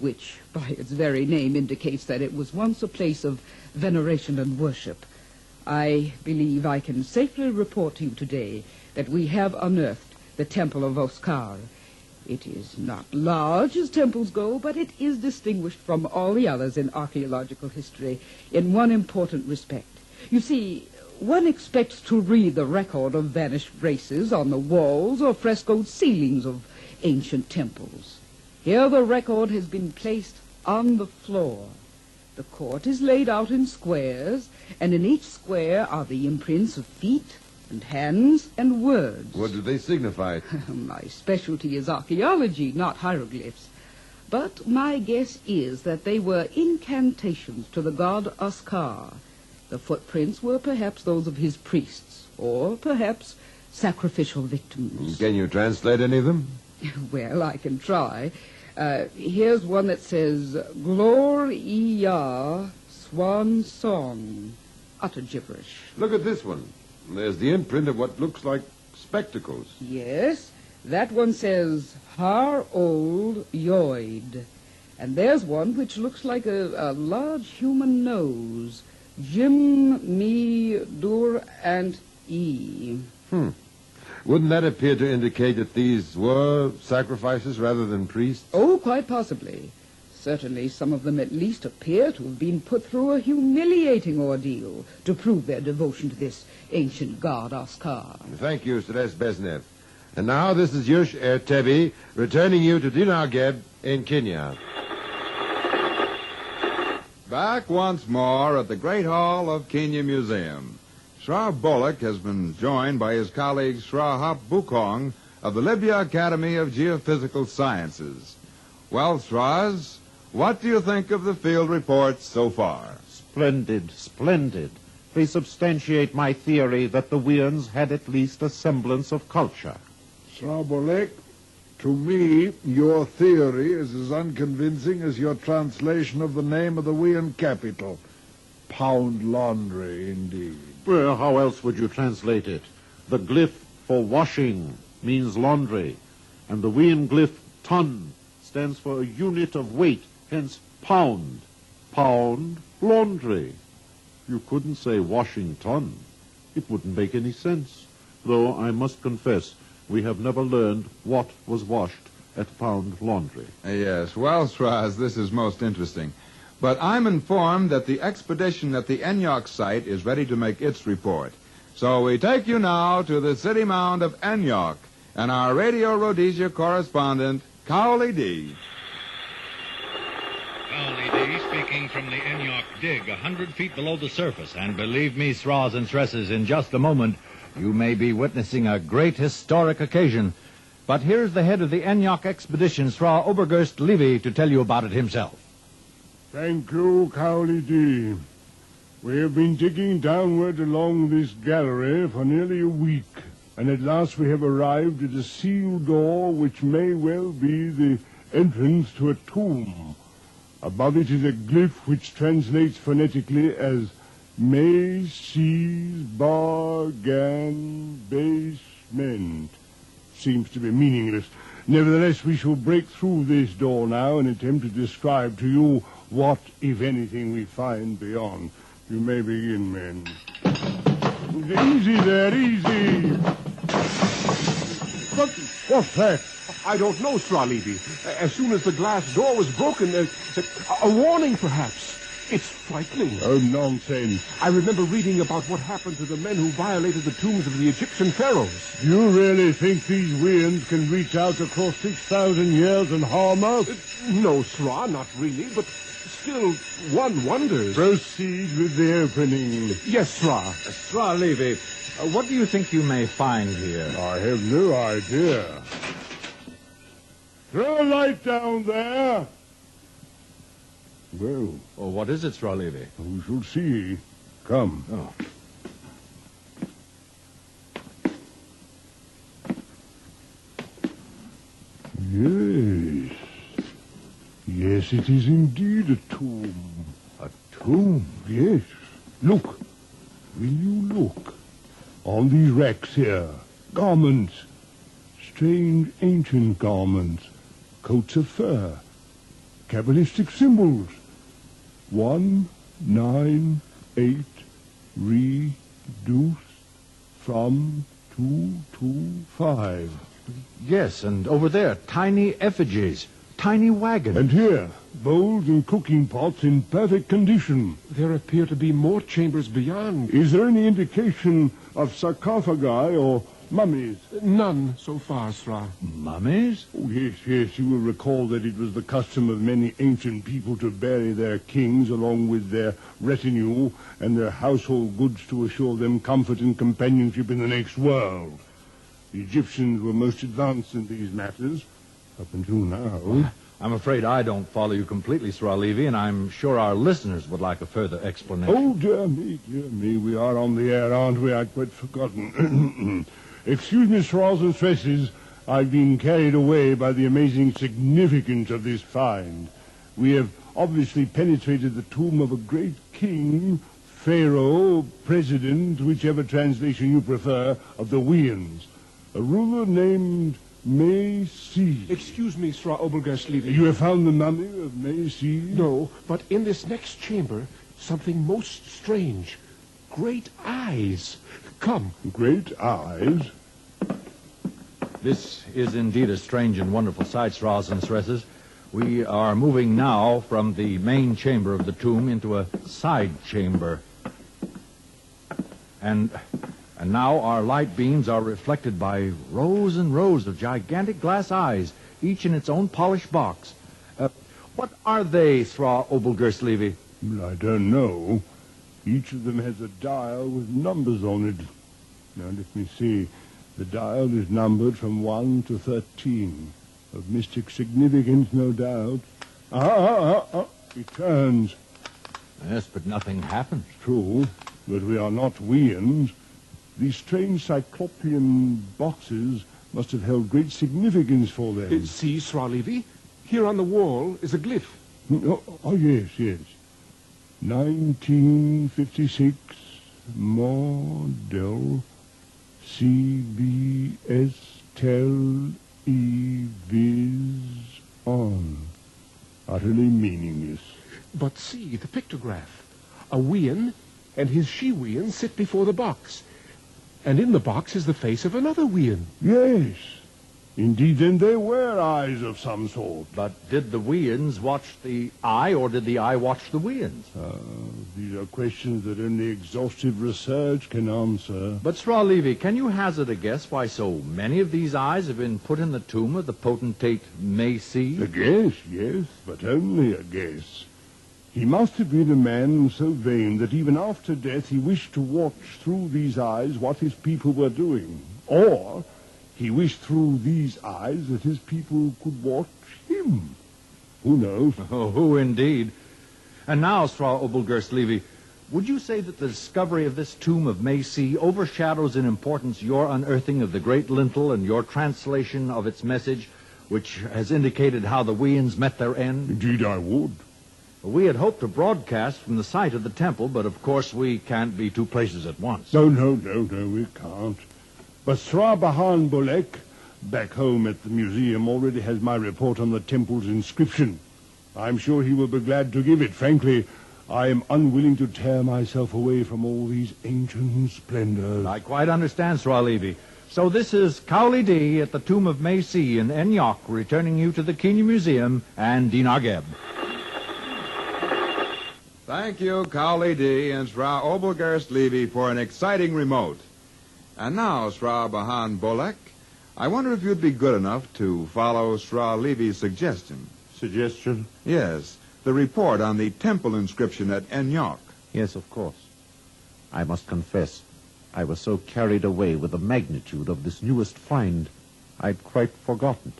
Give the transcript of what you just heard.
which by its very name indicates that it was once a place of veneration and worship. I believe I can safely report to you today that we have unearthed the Temple of Oscar. It is not large as temples go, but it is distinguished from all the others in archaeological history in one important respect. You see, one expects to read the record of vanished races on the walls or frescoed ceilings of ancient temples. Here the record has been placed on the floor. The court is laid out in squares, and in each square are the imprints of feet and hands and words. What do they signify? My specialty is archaeology, not hieroglyphs. But my guess is that they were incantations to the god Oscar. The footprints were perhaps those of his priests, or perhaps sacrificial victims. Can you translate any of them? Well, I can try. Here's one that says, Gloria Swan Song. Utter gibberish. Look at this one. There's the imprint of what looks like spectacles. Yes, that one says, Har Old Yoid. And there's one which looks like a large human nose. Jim, Me, Dur, and E. Wouldn't that appear to indicate that these were sacrifices rather than priests? Oh, quite possibly. Certainly some of them at least appear to have been put through a humiliating ordeal to prove their devotion to this ancient god Oscar. Thank you, Suresh Beznev. And now this is Yush Ertebi, returning you to Dinageb in Kenya. Back once more at the Great Hall of Kenya Museum. Sra Bullock has been joined by his colleague Sra Hap Bukong of the Libya Academy of Geophysical Sciences. Well, Sras, what do you think of the field reports so far? Splendid, splendid. They substantiate my theory that the Weans had at least a semblance of culture. Sra Bullock, to me, your theory is as unconvincing as your translation of the name of the Wean capital. Pound laundry, indeed. Well, how else would you translate it? The glyph for washing means laundry, and the Wean glyph ton stands for a unit of weight, hence pound. Pound, laundry. You couldn't say Washington. It wouldn't make any sense. Though I must confess, we have never learned what was washed at Pound Laundry. Yes, well, Sras, this is most interesting. But I'm informed that the expedition at the Enyok site is ready to make its report. So we take you now to the city mound of Enyok and our Radio Rhodesia correspondent, Cowley D. Cowley D speaking from the Enyok dig, 100 feet below the surface. And believe me, Sras and Stresses, in just a moment, you may be witnessing a great historic occasion. But here's the head of the Enyok expedition, Sra Obergurst Levy, to tell you about it himself. Thank you, Cowley D. We have been digging downward along this gallery for nearly a week, and at last we have arrived at a sealed door which may well be the entrance to a tomb. Above it is a glyph which translates phonetically as Macy's Bargain Basement. Seems to be meaningless. Nevertheless, we shall break through this door now and attempt to describe to you what, if anything, we find beyond. You may begin, men. Easy there, easy. What's that? I don't know, Sra Levy. As soon as the glass door was broken, a warning, perhaps. It's frightening. Oh, nonsense. I remember reading about what happened to the men who violated the tombs of the Egyptian pharaohs. You really think these Weans can reach out across 6,000 years and harm us? No, Sra, not really, but still, one wonders. Proceed with the opening. Yes, Sra. Sra Levy, what do you think you may find here? I have no idea. Throw a light down there. Well, Oh, what is it, Sra Levy? we shall see. Come. Oh. Yes. Yes, it is indeed a tomb. A tomb? Yes. Look. Will you look? On these racks here. Garments. Strange ancient garments. Coats of fur. Kabbalistic symbols. 198 reduced from 225. Yes, and over there, tiny effigies, tiny wagons. And here, bowls and cooking pots in perfect condition. There appear to be more chambers beyond. Is there any indication of sarcophagi or mummies? None so far, Sra. Mummies? Oh, yes, yes. You will recall that it was the custom of many ancient people to bury their kings along with their retinue and their household goods to assure them comfort and companionship in the next world. The Egyptians were most advanced in these matters, up until now. I'm afraid I don't follow you completely, Sra Levy, and I'm sure our listeners would like a further explanation. Oh, dear me, we are on the air, aren't we? I'd quite forgotten. Excuse me, Sras and Stresses, I've been carried away by the amazing significance of this find. We have obviously penetrated the tomb of a great king, pharaoh, president, whichever translation you prefer, of the Weans. A ruler named May-C. Excuse me, Sra Obergerstlevy. You have found the mummy of May-C? No, but in this next chamber, something most strange. Great eyes. Come. Great eyes? This is indeed a strange and wonderful sight, Sras and Stresses. We are moving now from the main chamber of the tomb into a side chamber. And now our light beams are reflected by rows and rows of gigantic glass eyes, each in its own polished box. What are they, Sra Obergerstlevy? Well, I don't know. Each of them has a dial with numbers on it. Now, let me see. The dial is numbered from 1 to 13. Of mystic significance, no doubt. It turns. Yes, but nothing happens. True, but we are not Weans. These strange cyclopean boxes must have held great significance for them. See, Sra Levy? Here on the wall is a glyph. Oh, yes. 1956 model CBS Tel Viz on. Utterly meaningless. But see, the pictograph. A Wean and his she-Wean sit before the box. And in the box is the face of another Wean. Yes. Indeed, then they were eyes of some sort. But did the Weans watch the eye, or did the eye watch the Weans? These are questions that only exhaustive research can answer. But, Sra Levy, can you hazard a guess why so many of these eyes have been put in the tomb of the potentate May-C? A guess, yes, but only a guess. He must have been a man so vain that even after death he wished to watch through these eyes what his people were doing. Or he wished through these eyes that his people could watch him. Who knows? Oh, who indeed? And now, Sra Obergerstlevy, would you say that the discovery of this tomb of May-C overshadows in importance your unearthing of the Great Lintel and your translation of its message, which has indicated how the Weans met their end? Indeed I would. We had hoped to broadcast from the site of the temple, but of course we can't be two places at once. No, we can't. But Sra Bahan Bolek, back home at the museum, already has my report on the temple's inscription. I'm sure he will be glad to give it. Frankly, I am unwilling to tear myself away from all these ancient splendors. I quite understand, Sra Levy. So this is Cowley D at the tomb of May-C in Enyok, returning you to the Kenya Museum and Dinar Geb. Thank you, Cowley D. and Sra Obergerstlevy, for an exciting remote. And now, Sra Bahan Bolek, I wonder if you'd be good enough to follow Sra Levy's suggestion. Suggestion? Yes, the report on the temple inscription at Enyok. Yes, of course. I must confess, I was so carried away with the magnitude of this newest find, I'd quite forgotten.